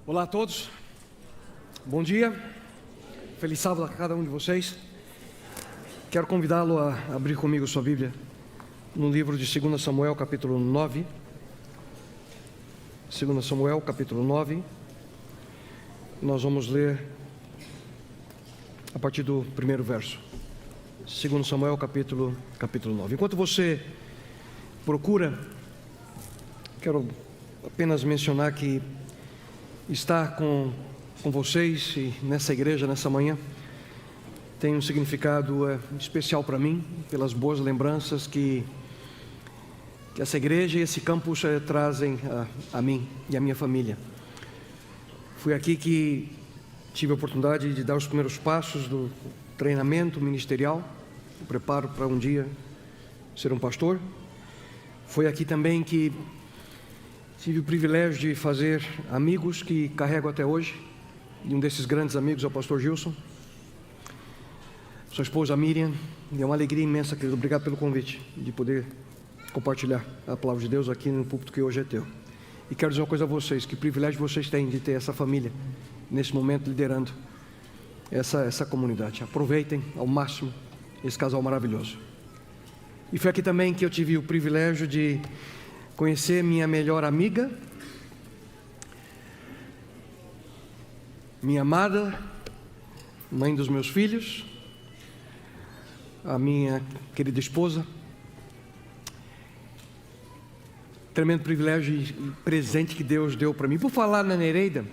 Olá a todos, bom dia, feliz sábado a cada um de vocês. Quero convidá-lo a abrir comigo sua Bíblia no livro de 2 Samuel, capítulo 9. 2 Samuel, capítulo 9. Nós vamos ler a partir do primeiro verso. 2 Samuel, capítulo 9. Enquanto você procura, quero apenas mencionar que estar com vocês e nessa igreja, nessa manhã, tem um significado especial para mim, pelas boas lembranças que essa igreja e esse campus trazem a mim e a minha família. Foi aqui que tive a oportunidade de dar os primeiros passos do treinamento ministerial, o preparo para um dia ser um pastor. Foi aqui também que tive o privilégio de fazer amigos que carrego até hoje, e um desses grandes amigos é o pastor Gilson, sua esposa Miriam, e é uma alegria imensa, querido, obrigado pelo convite, de poder compartilhar a palavra de Deus aqui no púlpito que hoje é teu. E quero dizer uma coisa a vocês, que privilégio vocês têm de ter essa família, nesse momento, liderando essa comunidade. Aproveitem ao máximo esse casal maravilhoso. E foi aqui também que eu tive o privilégio de conhecer minha melhor amiga, minha amada, mãe dos meus filhos, a minha querida esposa. Tremendo privilégio e presente que Deus deu para mim. Por falar na Nereida,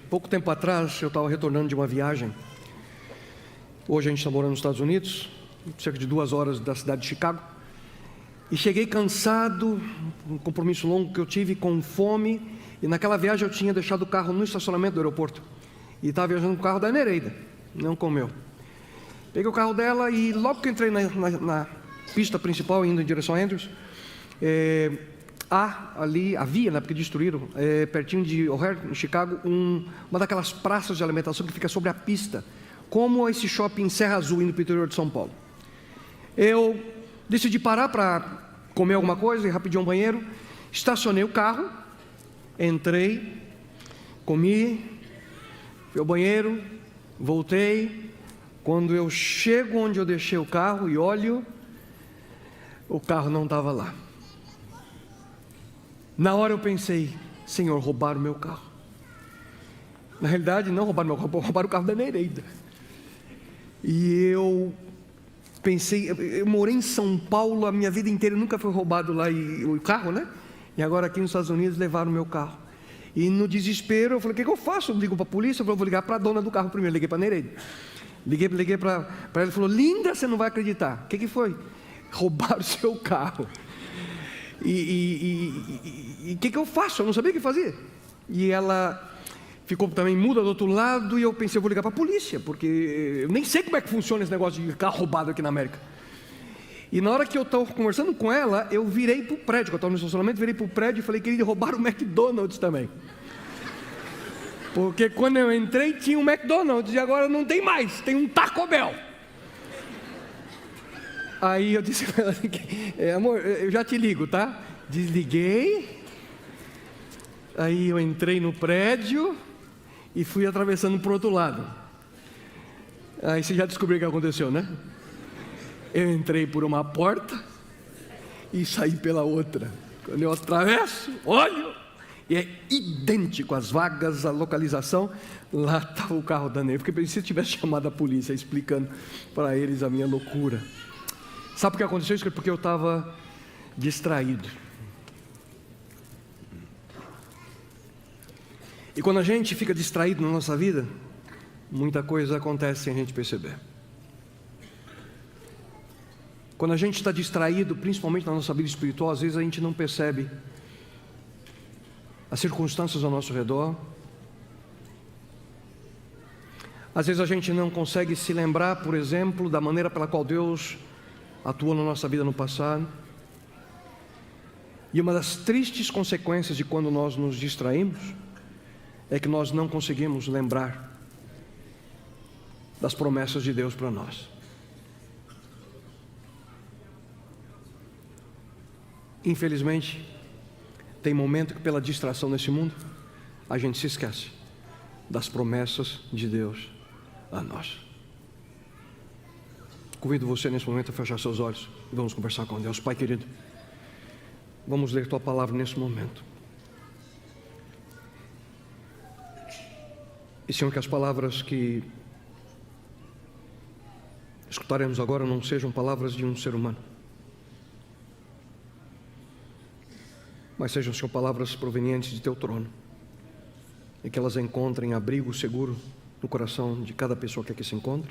pouco tempo atrás eu estava retornando de uma viagem. Hoje a gente está morando nos Estados Unidos, cerca de 2 horas da cidade de Chicago. E cheguei cansado, um compromisso longo que eu tive, com fome. E naquela viagem eu tinha deixado o carro no estacionamento do aeroporto. E estava viajando com o carro da Nereida, não com o meu. Peguei o carro dela e logo que entrei na pista principal, indo em direção a Andrews, havia, né, porque destruíram, pertinho de O'Hare, em Chicago, uma daquelas praças de alimentação que fica sobre a pista, como esse shopping Serra Azul, indo para o interior de São Paulo. Eu decidi parar para comer alguma coisa e rapidinho ao banheiro. Estacionei o carro, entrei, comi, fui ao banheiro, voltei. Quando eu chego onde eu deixei o carro e olho, o carro não estava lá. Na hora eu pensei: Senhor, roubaram o meu carro. Na realidade, não roubaram o meu carro, roubaram o carro da Nereida. E eu pensei, eu morei em São Paulo a minha vida inteira, nunca foi roubado lá o carro, né? E agora aqui nos Estados Unidos levaram o meu carro. E no desespero eu falei: o que eu faço? Eu ligo para a polícia. Eu falei: vou ligar para a dona do carro primeiro. Liguei para a Nereida. Liguei para ela e falou: linda, você não vai acreditar. O que foi? Roubaram o seu carro. E o que eu faço? Eu não sabia o que fazer. E ela ficou também muda do outro lado, e eu pensei: eu vou ligar para a polícia, porque eu nem sei como é que funciona esse negócio de carro roubado aqui na América. E na hora que eu estava conversando com ela, eu virei para o prédio, que eu estava no estacionamento, virei para o prédio e falei: queria roubar o McDonald's também. Porque quando eu entrei tinha um McDonald's e agora não tem mais, tem um Taco Bell. Aí eu disse para ela: amor, eu já te ligo, tá? Desliguei. Aí eu entrei no prédio e fui atravessando para o outro lado. Aí você já descobriu o que aconteceu, né? Eu entrei por uma porta e saí pela outra. Quando eu atravesso, olho, e é idêntico às vagas, a localização. Lá estava o carro da Nereida. Porque pensei, se eu tivesse chamado a polícia, explicando para eles a minha loucura. Sabe o que aconteceu? Isso é porque eu estava distraído. E quando a gente fica distraído na nossa vida, muita coisa acontece sem a gente perceber. Quando a gente está distraído, principalmente na nossa vida espiritual, às vezes a gente não percebe as circunstâncias ao nosso redor. Às vezes a gente não consegue se lembrar, por exemplo, da maneira pela qual Deus atuou na nossa vida no passado. E uma das tristes consequências de quando nós nos distraímos é que nós não conseguimos lembrar das promessas de Deus para nós. Infelizmente, Tem momento que pela distração nesse mundo, a gente se esquece das promessas de Deus a nós. Convido você nesse momento a fechar seus olhos e vamos conversar com Deus. Pai querido, vamos ler Tua palavra nesse momento. E Senhor, que as palavras que escutaremos agora não sejam palavras de um ser humano, mas sejam, Senhor, palavras provenientes de Teu trono, e que elas encontrem abrigo seguro no coração de cada pessoa que aqui se encontra,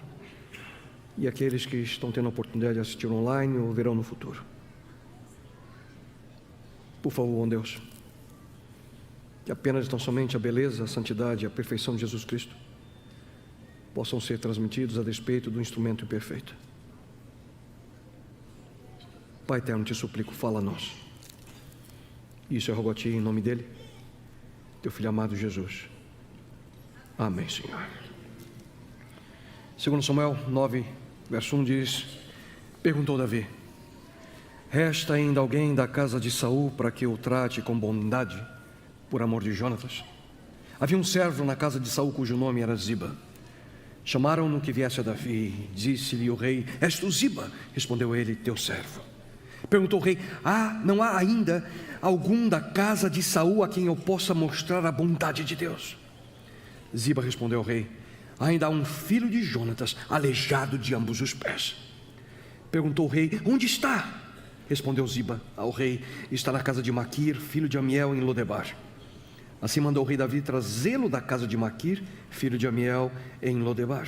e aqueles que estão tendo a oportunidade de assistir online ou verão no futuro. Por favor, ó Deus, que apenas tão somente a beleza, a santidade e a perfeição de Jesus Cristo possam ser transmitidos a despeito do instrumento imperfeito. Pai eterno, te suplico, fala a nós. Isso eu rogo a Ti em nome dEle, Teu Filho amado Jesus. Amém, Senhor. Segundo Samuel 9, verso 1 diz: perguntou Davi: resta ainda alguém da casa de Saul para que o trate com bondade por amor de Jonatas? Havia um servo na casa de Saul cujo nome era Ziba. Chamaram-no que viesse a Davi. Disse-lhe o rei: és tu Ziba? Respondeu ele: teu servo. Perguntou o rei: não há ainda algum da casa de Saul a quem eu possa mostrar a bondade de Deus? Ziba respondeu ao rei: ainda há um filho de Jonatas, aleijado de ambos os pés. Perguntou o rei: onde está? Respondeu Ziba ao rei: está na casa de Maquir, filho de Amiel, em Lodebar. Assim mandou o rei Davi trazê-lo da casa de Maquir, filho de Amiel, em Lodebar.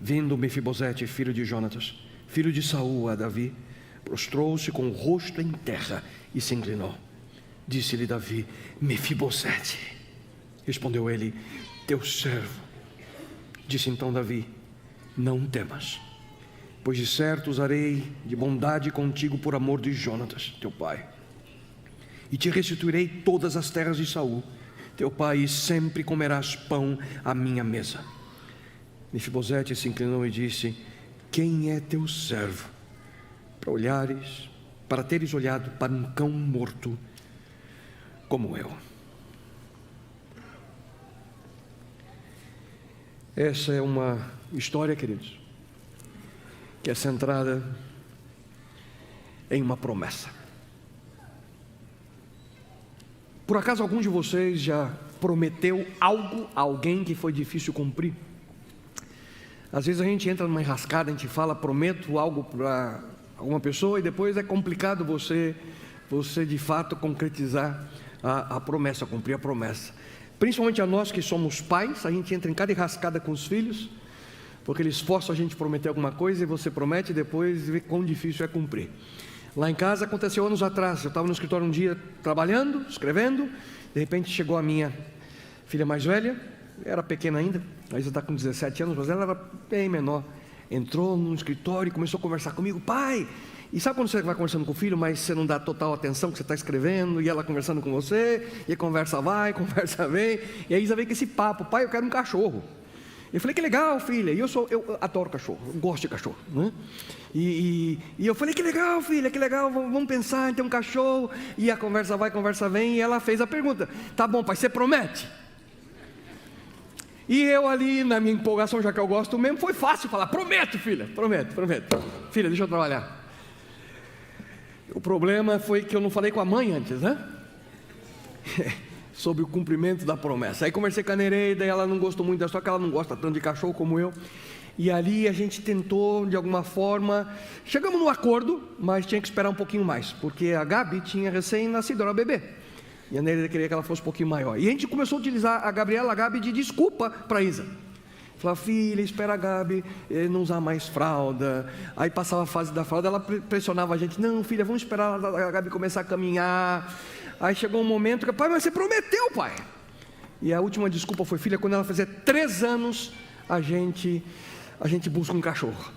Vindo Mefibosete, filho de Jonatas, filho de Saul, a Davi, prostrou-se com o rosto em terra e se inclinou. Disse-lhe Davi: Mefibosete. Respondeu ele: teu servo. Disse então Davi: não temas, pois de certo usarei de bondade contigo por amor de Jonatas, teu pai, e te restituirei todas as terras de Saul, teu pai, e sempre comerás pão à minha mesa. Mefibosete se inclinou e disse: quem é teu servo, para teres olhado para um cão morto como eu? Essa é uma história, queridos, que é centrada em uma promessa. Por acaso algum de vocês já prometeu algo a alguém que foi difícil cumprir? Às vezes a gente entra numa enrascada, a gente fala: prometo algo para alguma pessoa, e depois é complicado você de fato concretizar a promessa, cumprir a promessa. Principalmente a nós que somos pais, a gente entra em cada enrascada com os filhos, porque eles forçam a gente a prometer alguma coisa, e você promete e depois vê quão difícil é cumprir. Lá em casa aconteceu anos atrás. Eu estava no escritório um dia trabalhando, escrevendo. De repente chegou a minha filha mais velha, era pequena ainda, a Isa está com 17 anos, mas ela era bem menor. Entrou no escritório e começou a conversar comigo: pai. E sabe quando você vai conversando com o filho, mas você não dá total atenção que você está escrevendo, e ela conversando com você, e a conversa vai, conversa vem, e a Isa veio com esse papo: pai, eu quero um cachorro. Eu falei: que legal, filha. E eu adoro cachorro, eu gosto de cachorro, né? E eu falei: que legal, filha, que legal, vamos pensar em ter um cachorro. E a conversa vai, conversa vem, e ela fez a pergunta: tá bom, pai, você promete? E eu ali, na minha empolgação, já que eu gosto mesmo, foi fácil falar: prometo, filha, prometo. Filha, deixa eu trabalhar. O problema foi que eu não falei com a mãe antes, né? Sobre o cumprimento da promessa. Aí conversei com a Nereida, e ela não gostou muito da história, que ela não gosta tanto de cachorro como eu. E ali a gente tentou, de alguma forma, chegamos num acordo, mas tinha que esperar um pouquinho mais, porque a Gabi tinha recém-nascido, era bebê, e a Nereida queria que ela fosse um pouquinho maior. E a gente começou a utilizar a Gabi de desculpa para a Isa. Falava: filha, espera a Gabi não usar mais fralda. Aí passava a fase da fralda, ela pressionava a gente: não, filha, vamos esperar a Gabi começar a caminhar. Aí chegou um momento que: pai, mas você prometeu, pai. E a última desculpa foi: filha, quando ela fizer 3 anos, a gente busca um cachorro.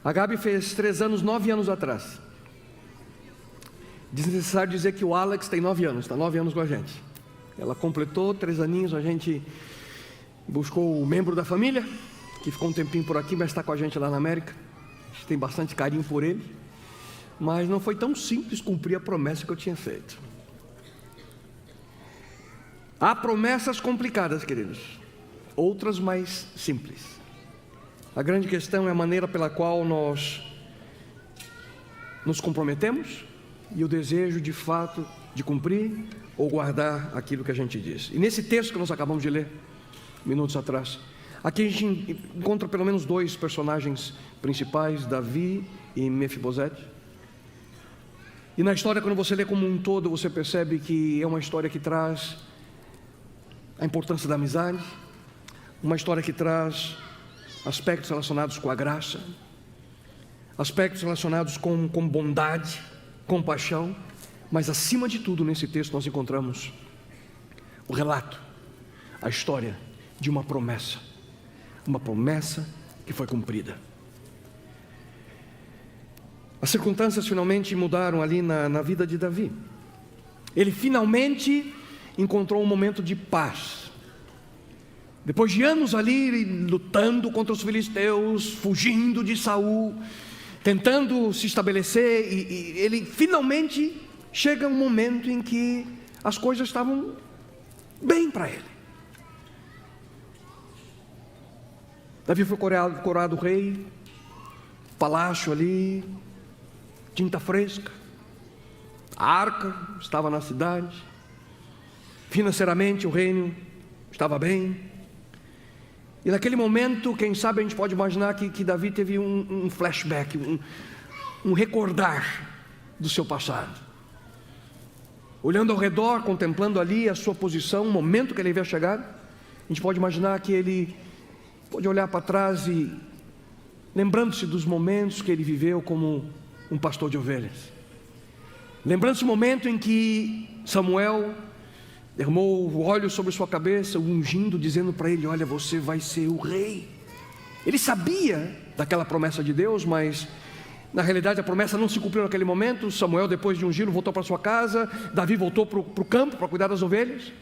A Gabi fez 3 anos, 9 anos atrás. Desnecessário dizer que o Alex tem 9 anos, está 9 anos com a gente. Ela completou 3 aninhos, a gente buscou o membro da família, que ficou um tempinho por aqui, mas está com a gente lá na América. A gente tem bastante carinho por ele. mas não foi tão simples cumprir a promessa que eu tinha feito. Há promessas complicadas, queridos, outras mais simples. A grande questão é a maneira pela qual nós nos comprometemos e o desejo de fato de cumprir ou guardar aquilo que a gente diz. E nesse texto que nós acabamos de ler, minutos atrás, aqui a gente encontra pelo menos dois personagens principais, Davi e Mefibosete. E na história, quando você lê como um todo, você percebe que é uma história que traz a importância da amizade, uma história que traz aspectos relacionados com a graça, aspectos relacionados com bondade, compaixão, mas acima de tudo nesse texto nós encontramos o relato, a história de uma promessa que foi cumprida. As circunstâncias finalmente mudaram ali na vida de Davi. Ele finalmente encontrou um momento de paz. Depois de anos ali lutando contra os filisteus, fugindo de Saul, tentando se estabelecer, e ele finalmente chega um momento em que as coisas estavam bem para ele. Davi foi coroado rei, palácio ali, tinta fresca, a arca estava na cidade, financeiramente o reino estava bem. E naquele momento, quem sabe a gente pode imaginar que Davi teve um flashback, um recordar do seu passado. Olhando ao redor, contemplando ali a sua posição, o momento que ele havia chegado, a gente pode imaginar que ele pode olhar para trás e lembrando-se dos momentos que ele viveu como um pastor de ovelhas. Lembrando-se do momento em que Samuel derramou o óleo sobre sua cabeça, o ungindo, dizendo para ele: olha, você vai ser o rei. Ele sabia daquela promessa de Deus, mas na realidade a promessa não se cumpriu naquele momento. Samuel, depois de ungir, voltou para sua casa. Davi voltou para o campo para cuidar das ovelhas.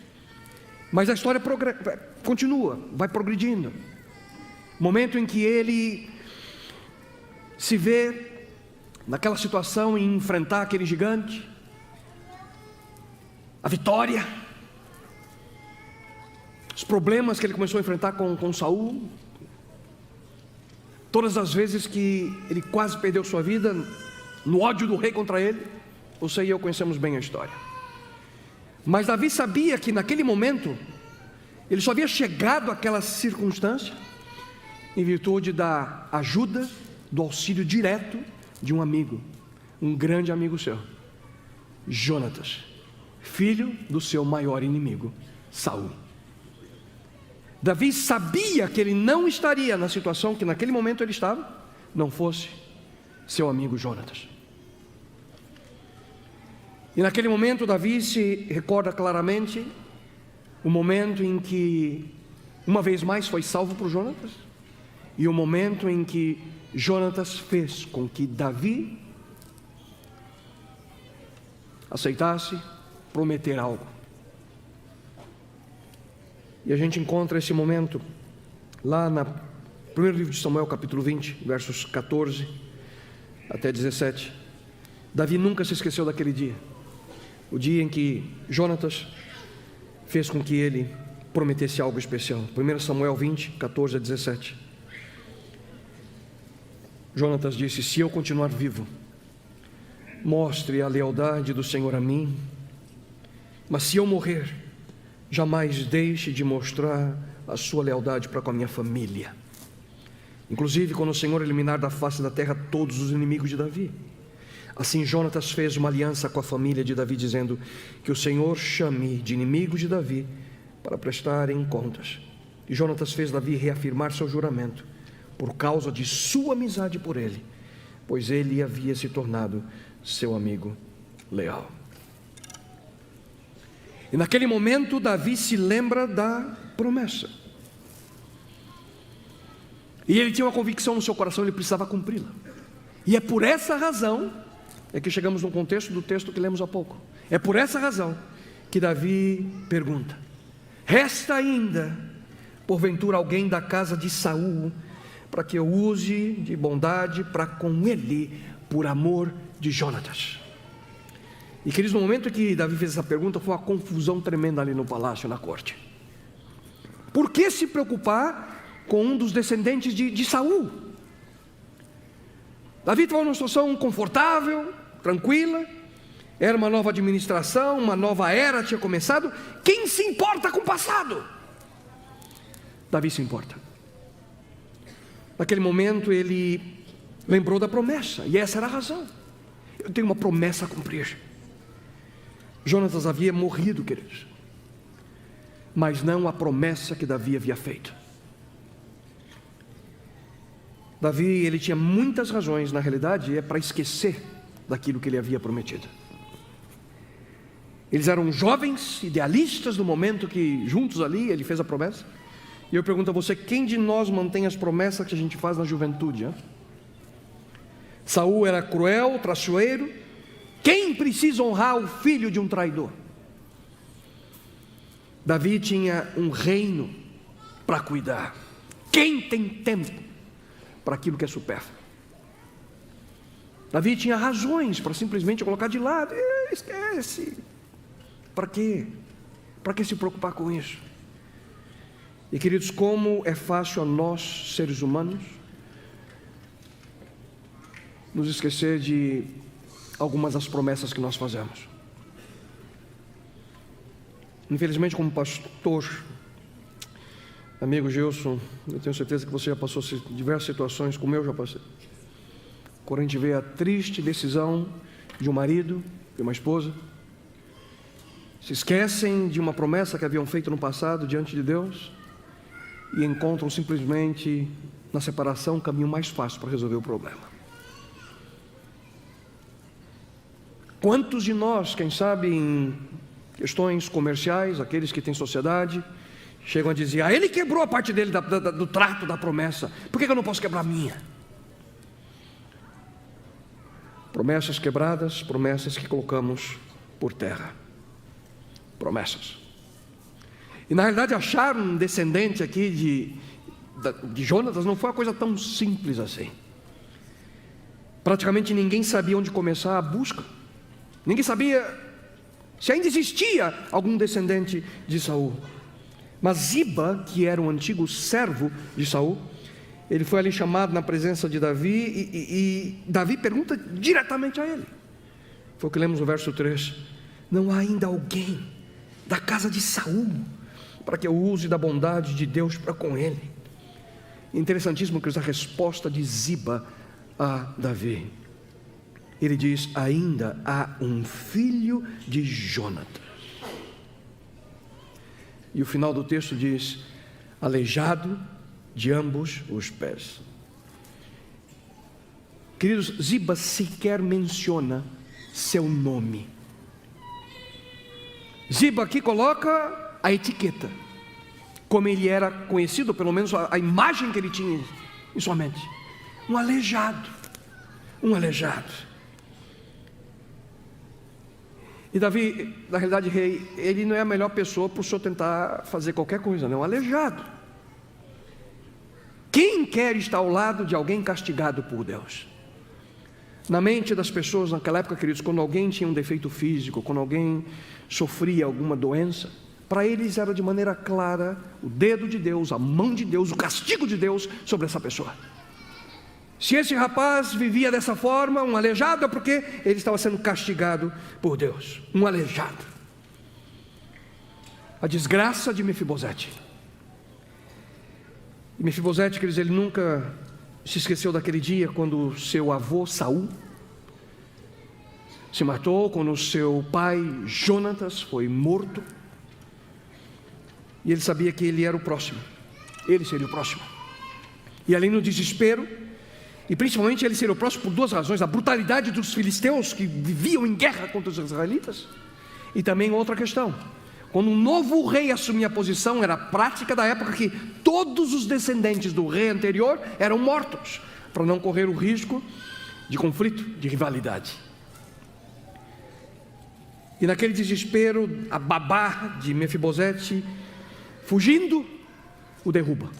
Mas a história continua, vai progredindo. Momento em que ele se vê naquela situação em enfrentar aquele gigante, a vitória, os problemas que ele começou a enfrentar com Saul, todas as vezes que ele quase perdeu sua vida no ódio do rei contra ele. Você e eu conhecemos bem a história. Mas Davi sabia que naquele momento ele só havia chegado àquela circunstância em virtude da ajuda, do auxílio direto de um amigo, um grande amigo seu, Jonatas, filho do seu maior inimigo, Saul. Davi sabia que ele não estaria na situação que naquele momento ele estava, não fosse seu amigo Jonatas. E naquele momento Davi se recorda claramente o momento em que uma vez mais foi salvo por Jonatas, e o momento em que Jonatas fez com que Davi aceitasse prometer algo. E a gente encontra esse momento lá no primeiro livro de Samuel, capítulo 20, versos 14 até 17. Davi nunca se esqueceu daquele dia, o dia em que Jonatas fez com que ele prometesse algo especial. 1 Samuel 20, 14 a 17. Jonatas disse: se eu continuar vivo, mostre a lealdade do Senhor a mim, mas se eu morrer, jamais deixe de mostrar a sua lealdade para com a minha família, inclusive quando o Senhor eliminar da face da terra todos os inimigos de Davi. Assim Jonatas fez uma aliança com a família de Davi, dizendo: que o Senhor chame de inimigos de Davi para prestarem contas. E Jonatas fez Davi reafirmar seu juramento por causa de sua amizade por ele, pois ele havia se tornado seu amigo leal. E naquele momento Davi se lembra da promessa, e ele tinha uma convicção no seu coração, ele precisava cumpri-la. E é por essa razão que chegamos no contexto do texto que lemos há pouco. É por essa razão que Davi pergunta: resta ainda porventura alguém da casa de Saul, para que eu use de bondade para com ele, por amor de Jonatas. E queridos, no momento que Davi fez essa pergunta, foi uma confusão tremenda ali no palácio, na corte. Por que se preocupar com um dos descendentes de Saul? Davi estava numa situação confortável, tranquila, era uma nova administração, uma nova era tinha começado. Quem se importa com o passado? Davi se importa. Naquele momento ele lembrou da promessa, e essa era a razão. Eu tenho uma promessa a cumprir. Jonatas havia morrido, queridos, mas não a promessa que Davi havia feito. Davi, ele tinha muitas razões, na realidade, para esquecer daquilo que ele havia prometido. Eles eram jovens, idealistas no momento que juntos ali ele fez a promessa. E eu pergunto a você, quem de nós mantém as promessas que a gente faz na juventude? Hein? Saul era cruel, traiçoeiro. Quem precisa honrar o filho de um traidor? Davi tinha um reino para cuidar. Quem tem tempo para aquilo que é supérfluo? Davi tinha razões para simplesmente colocar de lado. Esquece. Para quê? Para que se preocupar com isso? E queridos, como é fácil a nós, seres humanos, nos esquecer de algumas das promessas que nós fazemos. Infelizmente, como pastor, amigo Gilson, eu tenho certeza que você já passou diversas situações, como eu já passei. Quando a gente vê a triste decisão de um marido e uma esposa, se esquecem de uma promessa que haviam feito no passado diante de Deus e encontram simplesmente na separação um caminho mais fácil para resolver o problema. Quantos de nós, quem sabe em questões comerciais, aqueles que têm sociedade, chegam a dizer, ele quebrou a parte dele do trato, da promessa, por que eu não posso quebrar a minha? Promessas quebradas, promessas que colocamos por terra. Promessas. E na realidade achar um descendente aqui de Jonatas não foi uma coisa tão simples assim. Praticamente ninguém sabia onde começar a busca. Ninguém sabia se ainda existia algum descendente de Saul. Mas Ziba, que era um antigo servo de Saul, ele foi ali chamado na presença de Davi e Davi pergunta diretamente a ele. Foi o que lemos no verso 3. Não há ainda alguém da casa de Saul para que eu use da bondade de Deus para com ele? Interessantíssimo que a resposta de Ziba a Davi. Ele diz, ainda há um filho de Jonatas. E o final do texto diz, aleijado de ambos os pés. Queridos, Ziba sequer menciona seu nome. Ziba aqui coloca a etiqueta, como ele era conhecido, pelo menos a imagem que ele tinha em sua mente. Um aleijado. Um aleijado. E Davi, na realidade, rei, ele não é a melhor pessoa para o senhor tentar fazer qualquer coisa, não, um aleijado. Quem quer estar ao lado de alguém castigado por Deus? Na mente das pessoas naquela época, queridos, quando alguém tinha um defeito físico, quando alguém sofria alguma doença, para eles era de maneira clara o dedo de Deus, a mão de Deus, o castigo de Deus sobre essa pessoa. Se esse rapaz vivia dessa forma, um aleijado, é porque ele estava sendo castigado por Deus. Um aleijado. A desgraça de Mefibosete. E Mefibosete, queridos, ele nunca se esqueceu daquele dia quando seu avô Saul se matou, quando seu pai Jonatas foi morto. E ele sabia que ele era o próximo. Ele seria o próximo. E ali no desespero, e principalmente ele seria o próximo por duas razões: a brutalidade dos filisteus que viviam em guerra contra os israelitas, e também outra questão: quando um novo rei assumia a posição, era a prática da época que todos os descendentes do rei anterior eram mortos, para não correr o risco de conflito, de rivalidade. E naquele desespero, a babá de Mefibosete, fugindo, o derruba.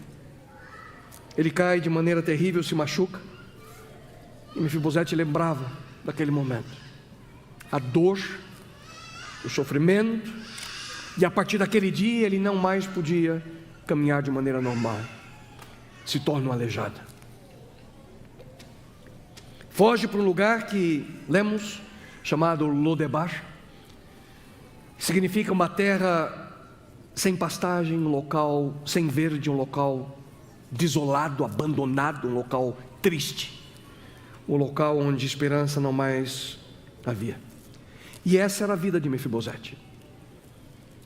Ele cai de maneira terrível, se machuca. E Mefibosete lembrava daquele momento. A dor, o sofrimento, e a partir daquele dia ele não mais podia caminhar de maneira normal. Se torna um aleijado. Foge para um lugar que lemos, chamado Lodebar. Significa uma terra sem pastagem, um local sem verde, um local desolado, abandonado, um local triste, um local onde esperança não mais havia. E essa era a vida de Mefibosete.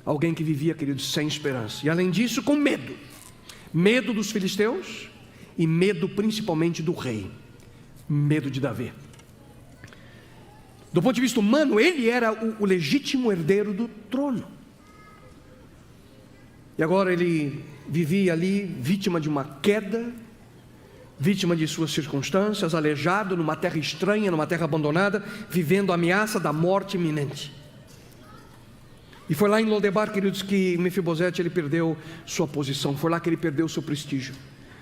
Alguém que vivia, queridos, sem esperança. E além disso, com medo. Medo dos filisteus e medo principalmente do rei. Medo de Davi. Do ponto de vista humano, ele era o legítimo herdeiro do trono. E agora ele vivia ali, vítima de uma queda, vítima de suas circunstâncias, aleijado numa terra estranha, numa terra abandonada, vivendo a ameaça da morte iminente. E foi lá em Lodebar, queridos, que Mefibosete ele perdeu sua posição, foi lá que ele perdeu seu prestígio,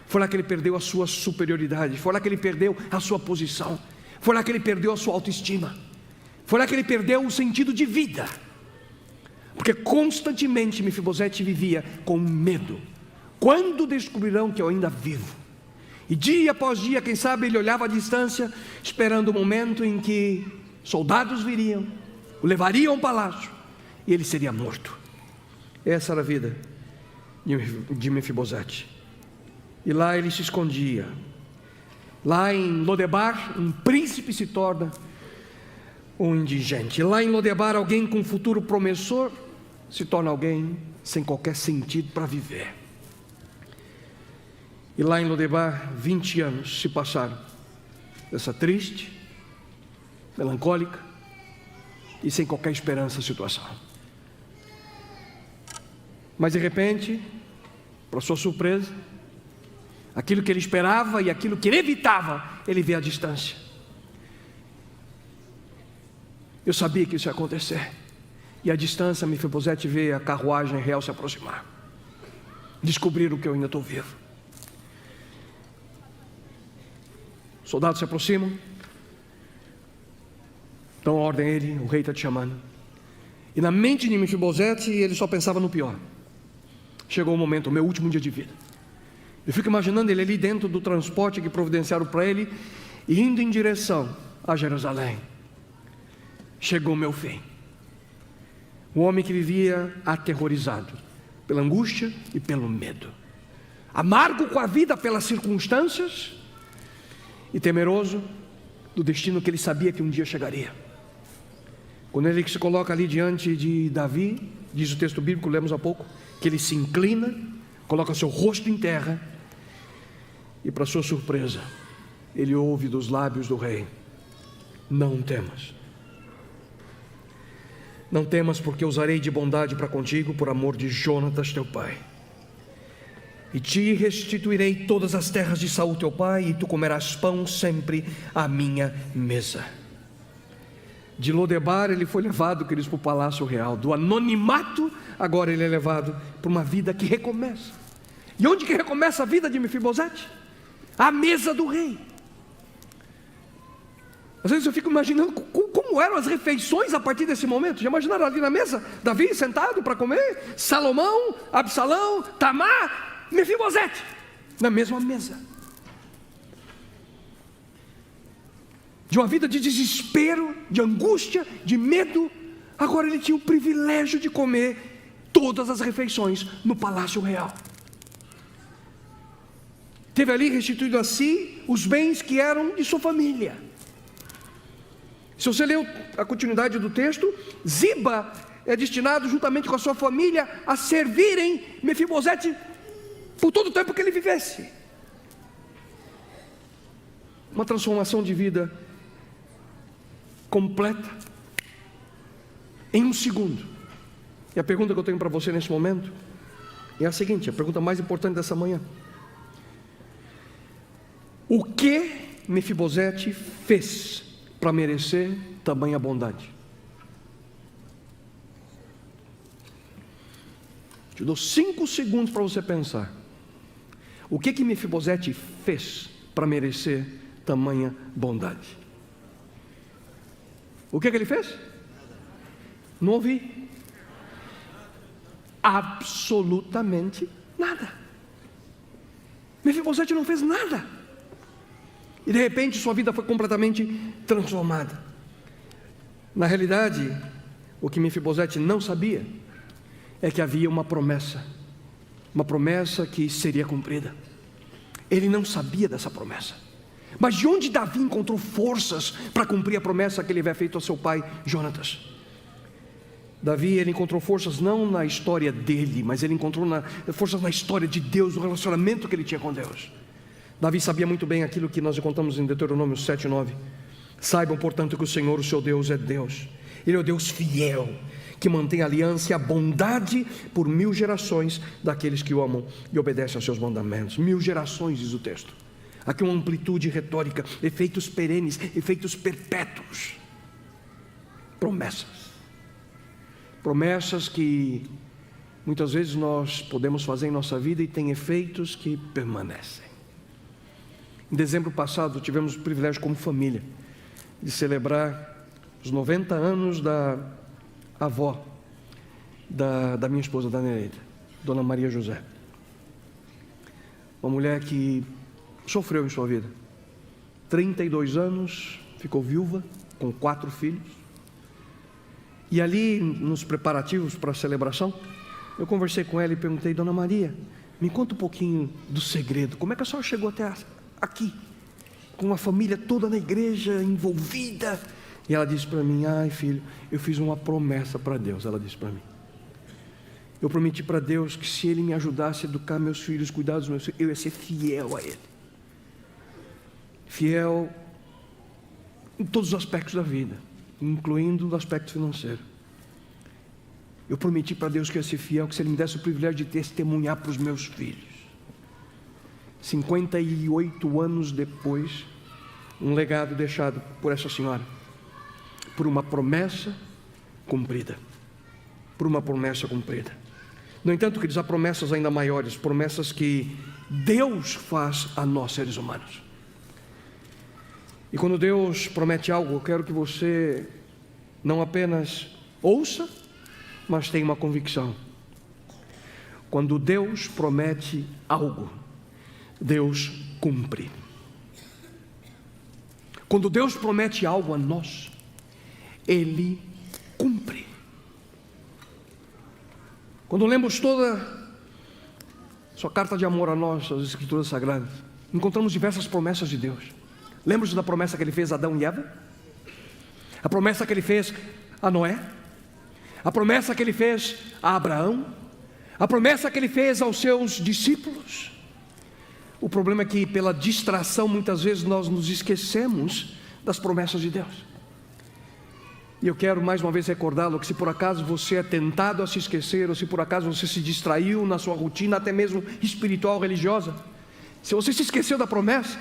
foi lá que ele perdeu a sua superioridade, foi lá que ele perdeu a sua posição, foi lá que ele perdeu a sua autoestima, foi lá que ele perdeu o sentido de vida, porque constantemente Mefibosete vivia com medo. Quando descobrirão que eu ainda vivo? E dia após dia, quem sabe, ele olhava à distância, esperando o momento em que soldados viriam, o levariam ao palácio, e ele seria morto. Essa era a vida de Mefibosete. E lá ele se escondia. Lá em Lodebar, um príncipe se torna um indigente. Lá em Lodebar, alguém com futuro promissor se torna alguém sem qualquer sentido para viver. E lá em Lodebar, 20 anos se passaram dessa triste, melancólica e sem qualquer esperança situação. Mas de repente, para sua surpresa, aquilo que ele esperava e aquilo que ele evitava, ele vê à distância. Eu sabia que isso ia acontecer. E à distância, Mefibosete vê a carruagem real se aproximar. Descobriram que eu ainda estou vivo. Os soldados se aproximam, dão ordem a ele, o rei está te chamando. E na mente de Mefibosete, ele só pensava no pior. Chegou o momento, o meu último dia de vida. Eu fico imaginando ele ali dentro do transporte que providenciaram para ele, indo em direção a Jerusalém. Chegou o meu fim. Um homem que vivia aterrorizado pela angústia e pelo medo, amargo com a vida pelas circunstâncias e temeroso do destino que ele sabia que um dia chegaria. Quando ele se coloca ali diante de Davi, diz o texto bíblico, lemos há pouco, que ele se inclina, coloca seu rosto em terra e, para sua surpresa, ele ouve dos lábios do rei: não temas. Não temas, porque usarei de bondade para contigo por amor de Jonatas teu pai. E te restituirei todas as terras de Saul teu pai, e tu comerás pão sempre à minha mesa. De Lodebar ele foi levado, queridos, para o palácio real. Do anonimato, agora ele é levado para uma vida que recomeça. E onde que recomeça a vida de Mefibosete? À mesa do rei. Às vezes eu fico imaginando como eram as refeições a partir desse momento. Já imaginaram ali na mesa? Davi sentado para comer, Salomão, Absalão, Tamar, Mefibosete na mesma mesa. De uma vida de desespero, de angústia, de medo, agora ele tinha o privilégio de comer todas as refeições no palácio real. Teve ali restituído a si os bens que eram de sua família. Se você ler a continuidade do texto, Ziba é destinado juntamente com a sua família a servirem Mefibosete por todo o tempo que ele vivesse. Uma transformação de vida completa em um segundo. E a pergunta que eu tenho para você nesse momento é a seguinte, a pergunta mais importante dessa manhã: o que Mefibosete fez para merecer tamanha bondade? Te dou 5 segundos para você pensar. O que Mefibosete fez para merecer tamanha bondade? O que ele fez? Não ouvi. Absolutamente nada. Mefibosete não fez nada. E de repente sua vida foi completamente transformada. Na realidade, o que Mefibosete não sabia é que havia uma promessa que seria cumprida. Ele não sabia dessa promessa. Mas de onde Davi encontrou forças para cumprir a promessa que ele havia feito ao seu pai Jonatas? Davi, ele encontrou forças não na história dele, mas ele encontrou forças na história de Deus, o relacionamento que ele tinha com Deus. Davi sabia muito bem aquilo que nós encontramos em Deuteronômio 7:9. Saibam, portanto, que o Senhor, o seu Deus, é Deus. Ele é o Deus fiel, que mantém a aliança e a bondade por 1000 gerações daqueles que o amam e obedecem aos seus mandamentos. 1000 gerações, diz o texto. Aqui uma amplitude retórica, efeitos perenes, efeitos perpétuos. Promessas que muitas vezes nós podemos fazer em nossa vida e tem efeitos que permanecem. Em dezembro passado tivemos o privilégio como família de celebrar os 90 anos da avó da minha esposa, da Nereida, Dona Maria José. Uma mulher que sofreu em sua vida. 32 anos, ficou viúva, com 4 filhos. E ali, nos preparativos para a celebração, eu conversei com ela e perguntei: Dona Maria, me conta um pouquinho do segredo. Como é que a senhora chegou até aqui, com a família toda na igreja, envolvida? E ela disse para mim: ai filho, eu fiz uma promessa para Deus. Ela disse para mim: eu prometi para Deus que se Ele me ajudasse a educar meus filhos, cuidar dos meus filhos, eu ia ser fiel a Ele. Fiel em todos os aspectos da vida, incluindo o aspecto financeiro. Eu prometi para Deus que ia ser fiel, que se Ele me desse o privilégio de testemunhar para os meus filhos. 58 anos depois, um legado deixado por essa senhora, por uma promessa cumprida. Por uma promessa cumprida. No entanto, queridos, há promessas ainda maiores, promessas que Deus faz a nós, seres humanos. E quando Deus promete algo, eu quero que você não apenas ouça, mas tenha uma convicção. Quando Deus promete algo, Deus cumpre. Quando Deus promete algo a nós, Ele cumpre. Quando lemos toda sua carta de amor a nós, as Escrituras Sagradas, encontramos diversas promessas de Deus. Lembra-se da promessa que Ele fez a Adão e Eva? A promessa que Ele fez a Noé? A promessa que Ele fez a Abraão? A promessa que Ele fez aos seus discípulos? O problema é que pela distração muitas vezes nós nos esquecemos das promessas de Deus. E eu quero mais uma vez recordá-lo que se por acaso você é tentado a se esquecer, ou se por acaso você se distraiu na sua rotina, até mesmo espiritual, religiosa, se você se esqueceu da promessa,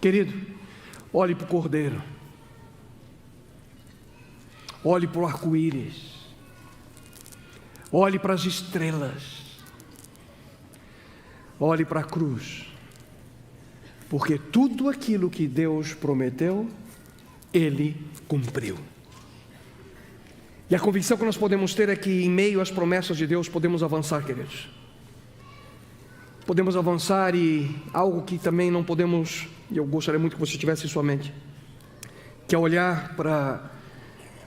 querido, olhe para o Cordeiro, olhe para o arco-íris, olhe para as estrelas, olhe para a cruz, porque tudo aquilo que Deus prometeu, Ele cumpriu. E a convicção que nós podemos ter é que em meio às promessas de Deus podemos avançar, queridos. Podemos avançar, e algo que também não podemos, e eu gostaria muito que você tivesse em sua mente, que é olhar para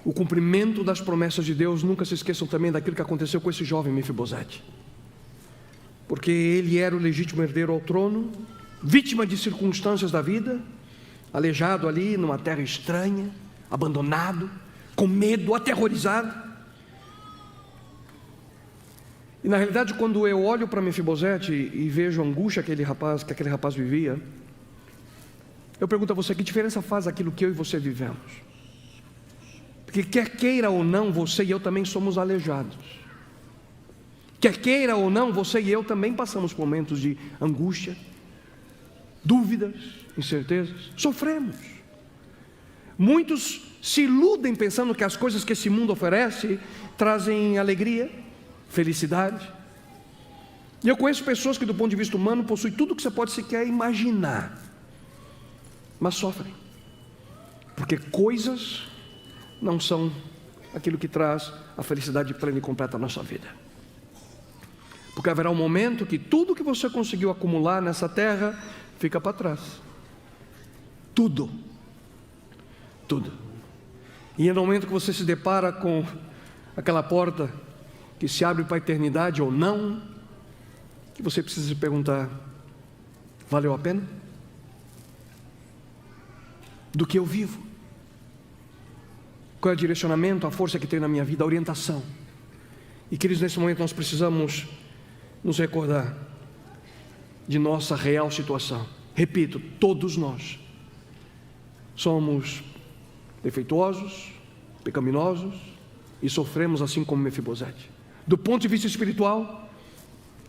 o cumprimento das promessas de Deus. Nunca se esqueçam também daquilo que aconteceu com esse jovem Mefibosete, porque ele era o legítimo herdeiro ao trono, vítima de circunstâncias da vida, aleijado ali numa terra estranha, abandonado, com medo, aterrorizado. E na realidade, quando eu olho para Mefibosete e vejo a angústia que aquele rapaz vivia, eu pergunto a você: que diferença faz aquilo que eu e você vivemos? Porque quer queira ou não, você e eu também somos aleijados. Quer queira ou não, você e eu também passamos por momentos de angústia, dúvidas, incertezas, sofremos. Muitos se iludem pensando que as coisas que esse mundo oferece trazem alegria, felicidade. E eu conheço pessoas que do ponto de vista humano possuem tudo que você pode sequer imaginar, mas sofrem, porque coisas não são aquilo que traz a felicidade plena e completa à nossa vida. Porque haverá um momento que tudo que você conseguiu acumular nessa terra fica para trás. Tudo. E no momento que você se depara com aquela porta que se abre para a eternidade ou não, que você precisa se perguntar: valeu a pena? Do que eu vivo? Qual é o direcionamento, a força que tem na minha vida, a orientação? E queridos, nesse momento nós precisamos nos recordar de nossa real situação. Repito, todos nós somos defeituosos, pecaminosos e sofremos assim como Mefibosete. Do ponto de vista espiritual,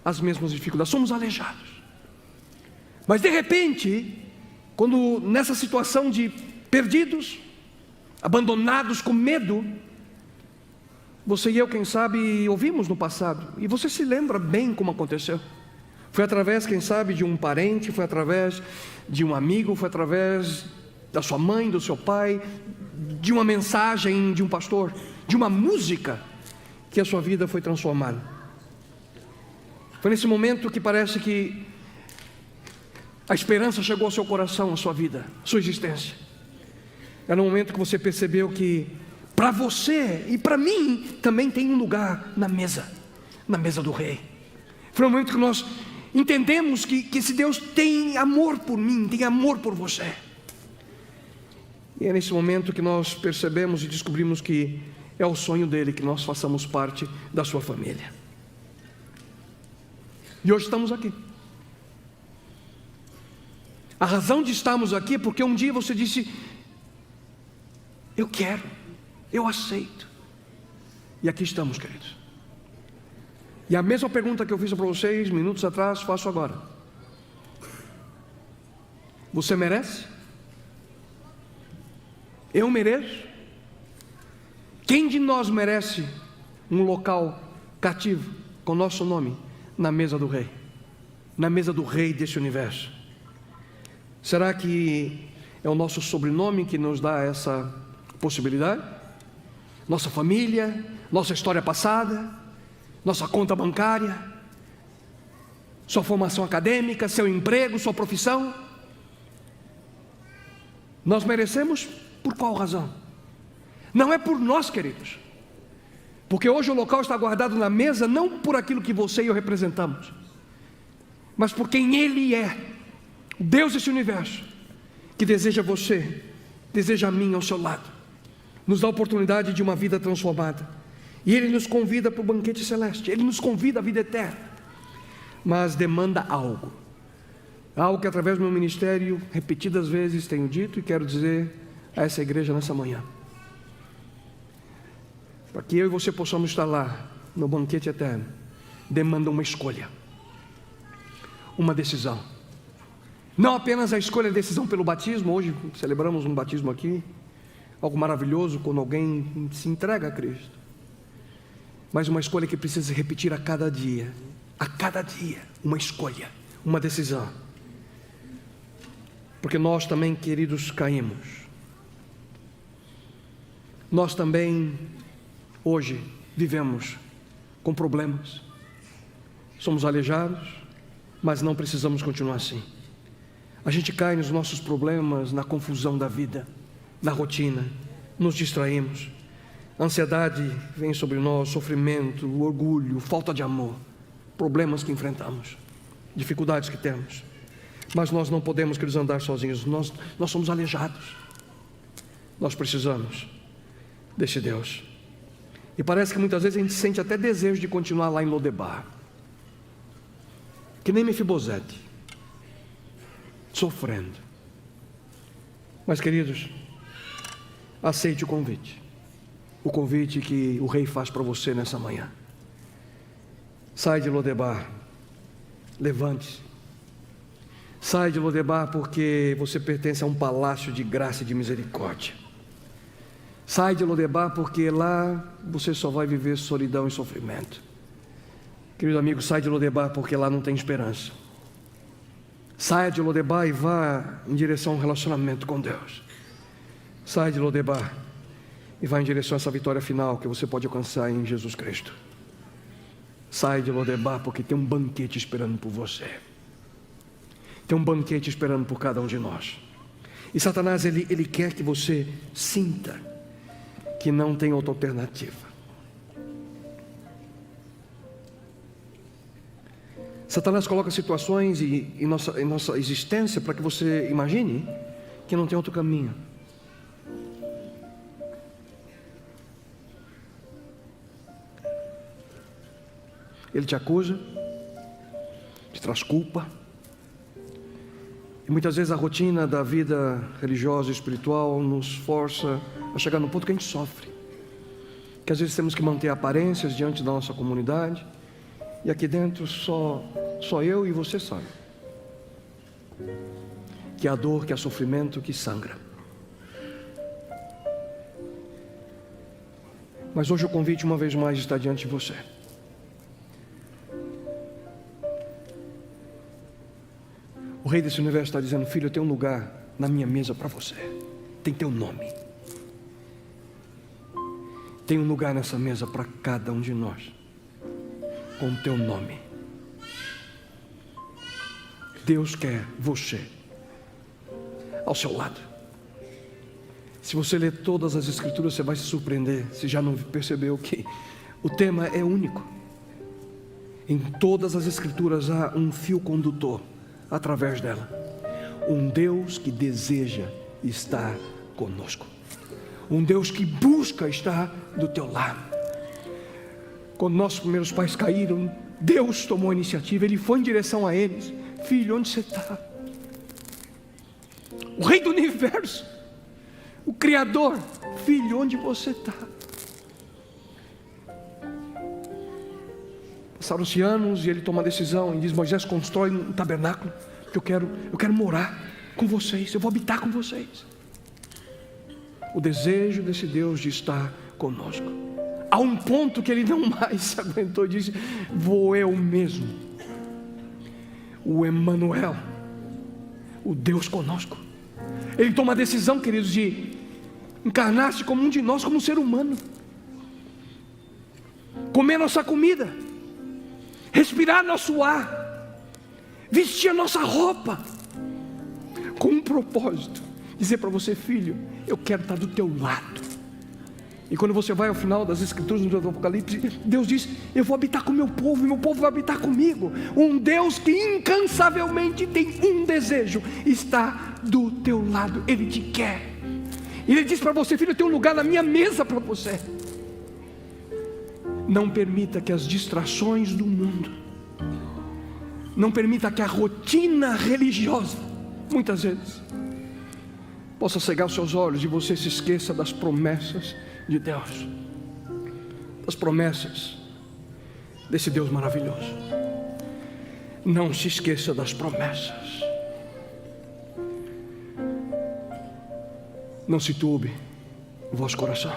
as mesmas dificuldades, somos aleijados. Mas de repente, quando nessa situação de perdidos, abandonados com medo, você e eu, quem sabe, ouvimos no passado, e você se lembra bem como aconteceu. Foi através, quem sabe, de um parente, foi através de um amigo, foi através da sua mãe, do seu pai, de uma mensagem de um pastor, de uma música, que a sua vida foi transformada. Foi nesse momento que parece que a esperança chegou ao seu coração, à sua vida, à sua existência. Era no momento que você percebeu que para você e para mim também tem um lugar na mesa do Rei. Foi no momento que nós entendemos que esse Deus tem amor por mim, tem amor por você. E é nesse momento que nós percebemos e descobrimos que é o sonho dele que nós façamos parte da sua família. E hoje estamos aqui. A razão de estarmos aqui é porque um dia você disse: eu quero, eu aceito. E aqui estamos, queridos. E a mesma pergunta que eu fiz para vocês minutos atrás, faço agora. Você merece? Eu mereço? Quem de nós merece um local cativo com nosso nome na mesa do Rei? Na mesa do Rei desse universo? Será que é o nosso sobrenome que nos dá essa possibilidade? Nossa família, nossa história passada, nossa conta bancária, sua formação acadêmica, seu emprego, sua profissão? Nós merecemos por qual razão? Não é por nós, queridos, porque hoje o local está guardado na mesa não por aquilo que você e eu representamos, mas por quem Ele é, o Deus desse universo, que deseja você, deseja a mim ao seu lado, nos dá a oportunidade de uma vida transformada, e Ele nos convida para o banquete celeste, Ele nos convida à vida eterna, mas demanda algo que através do meu ministério repetidas vezes tenho dito e quero dizer a essa igreja nessa manhã, para que eu e você possamos estar lá no banquete eterno. Demanda uma escolha, uma decisão, não apenas a escolha e a decisão pelo batismo. Hoje celebramos um batismo aqui, algo maravilhoso quando alguém se entrega a Cristo, mas uma escolha que precisa se repetir a cada dia, uma escolha, uma decisão, porque nós também, queridos, caímos. Nós também hoje vivemos com problemas, somos aleijados, mas não precisamos continuar assim. A gente cai nos nossos problemas, na confusão da vida, na rotina, nos distraímos, a ansiedade vem sobre nós, sofrimento, orgulho, falta de amor, problemas que enfrentamos, dificuldades que temos, mas nós não podemos, queridos, andar sozinhos, nós somos aleijados, nós precisamos desse Deus. E parece que muitas vezes a gente sente até desejo de continuar lá em Lodebar, que nem Mefibosete, sofrendo. Mas, queridos, aceite o convite que o Rei faz para você nessa manhã. Sai de Lodebar, levante-se, sai de Lodebar, porque você pertence a um palácio de graça e de misericórdia. Sai de Lodebar, porque lá você só vai viver solidão e sofrimento. Querido amigo, sai de Lodebar, porque lá não tem esperança. Saia de Lodebar e vá em direção a um relacionamento com Deus. Sai de Lodebar e vá em direção a essa vitória final que você pode alcançar em Jesus Cristo. Sai de Lodebar, porque tem um banquete esperando por você. Tem um banquete esperando por cada um de nós. E Satanás, ele quer que você sinta que não tem outra alternativa. Satanás coloca situações em nossa existência para que você imagine que não tem outro caminho. Ele te acusa, te traz culpa. E muitas vezes a rotina da vida religiosa e espiritual nos força a chegar no ponto que a gente sofre. Que às vezes temos que manter aparências diante da nossa comunidade. E aqui dentro só eu e você sabe que há dor, que há sofrimento, que sangra. Mas hoje o convite uma vez mais está diante de você. O Rei desse universo está dizendo: filho, eu tenho um lugar na minha mesa para você. Tem teu nome. Tem um lugar nessa mesa para cada um de nós, com o teu nome. Deus quer você ao seu lado. Se você ler todas as escrituras, você vai se surpreender, se já não percebeu que o tema é único. Em todas as escrituras há um fio condutor através dela. Um Deus que deseja estar conosco. Um Deus que busca estar do teu lado. Quando nossos primeiros pais caíram, Deus tomou a iniciativa. Ele foi em direção a eles: filho, onde você está? O Rei do universo, o Criador: filho, onde você está? Passaram-se anos e ele toma a decisão e diz: Moisés, constrói um tabernáculo, porque eu quero morar com vocês, eu vou habitar com vocês. O desejo desse Deus de estar conosco. A um ponto que ele não mais se aguentou e disse: vou eu mesmo, o Emanuel, o Deus conosco. Ele toma a decisão, queridos, de encarnar-se como um de nós, como um ser humano, comer nossa comida, respirar nosso ar, vestir a nossa roupa, com um propósito: dizer para você: filho, eu quero estar do teu lado. E quando você vai ao final das escrituras, no Apocalipse, Deus diz: eu vou habitar com o meu povo, e meu povo vai habitar comigo. Um Deus que incansavelmente tem um desejo: está do teu lado. Ele te quer. E Ele diz para você: filho, eu tenho um lugar na minha mesa para você. Não permita que as distrações do mundo, não permita que a rotina religiosa, muitas vezes, possa cegar os seus olhos e você se esqueça das promessas de Deus, das promessas desse Deus maravilhoso. Não se esqueça das promessas. Não se turbe o vosso coração.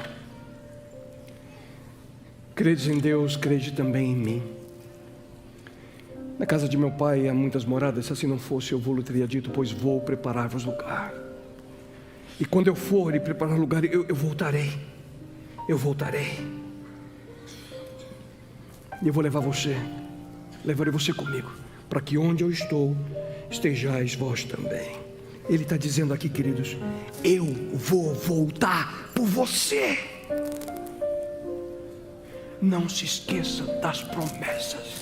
Credes em Deus, crede também em mim. Na casa de meu pai há muitas moradas. Se assim não fosse, eu vou-lhe teria dito: pois vou preparar-vos lugar. E quando eu for e preparar lugar, eu voltarei. Eu voltarei. E eu vou levar você, levarei você comigo, para que onde eu estou, estejais vós também. Ele está dizendo aqui, queridos: eu vou voltar por você. Não se esqueça das promessas.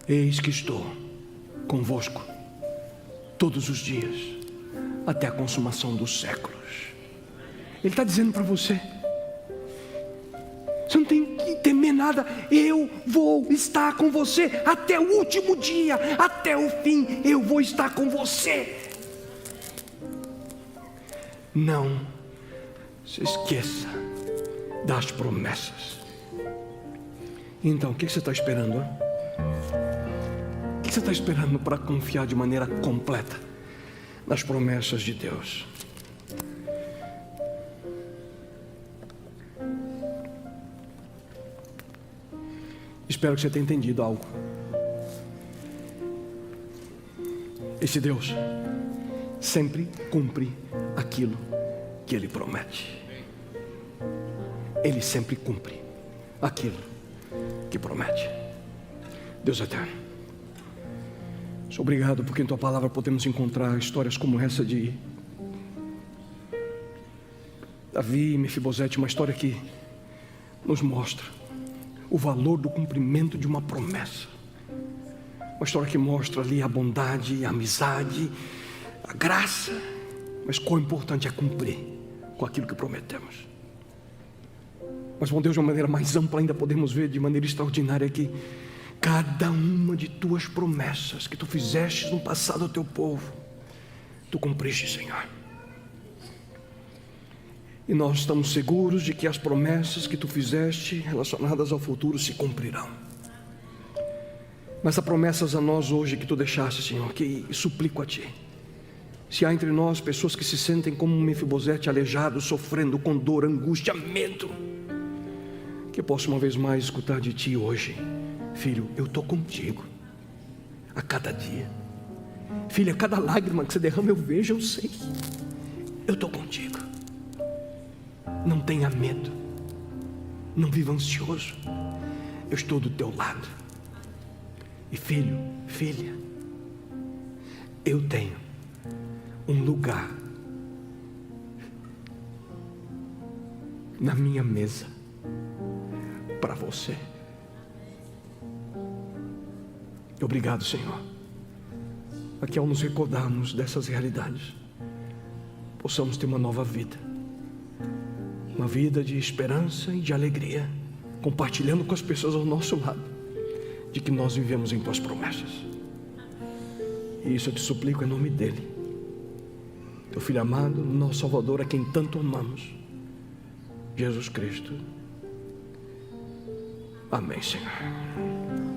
Eis que estou convosco todos os dias, até a consumação dos séculos. Ele está dizendo para você: você não tem que temer nada. Eu vou estar com você até o último dia, até o fim. Eu vou estar com você. Não se esqueça das promessas. Então, o que você está esperando? Hein? O que você está esperando para confiar de maneira completa nas promessas de Deus? Espero que você tenha entendido algo. Esse Deus sempre cumpre aquilo que Ele promete. Ele sempre cumpre aquilo que promete. Deus eterno, sou obrigado porque em Tua palavra podemos encontrar histórias como essa de Davi e Mefibosete, uma história que nos mostra o valor do cumprimento de uma promessa. Uma história que mostra ali a bondade, a amizade, a graça, mas quão importante é cumprir com aquilo que prometemos. Mas, bom Deus, de uma maneira mais ampla ainda podemos ver de maneira extraordinária que cada uma de Tuas promessas que Tu fizeste no passado ao Teu povo, Tu cumpriste, Senhor. E nós estamos seguros de que as promessas que Tu fizeste relacionadas ao futuro se cumprirão. Mas há promessas a nós hoje que Tu deixaste, Senhor, que suplico a Ti. Se há entre nós pessoas que se sentem como um Mefibosete aleijado, sofrendo com dor, angústia, medo, que eu possa uma vez mais escutar de Ti hoje: filho, eu estou contigo a cada dia. Filha, a cada lágrima que você derrama eu vejo, eu sei. Eu estou contigo. Não tenha medo, não viva ansioso, eu estou do teu lado. E filho, filha, eu tenho um lugar na minha mesa para você. Obrigado, Senhor, aqui ao nos recordarmos dessas realidades, possamos ter uma nova vida. Uma vida de esperança e de alegria, compartilhando com as pessoas ao nosso lado, de que nós vivemos em Tuas promessas. E isso eu te suplico em nome dEle, Teu Filho amado, nosso Salvador, a quem tanto amamos, Jesus Cristo. Amém, Senhor.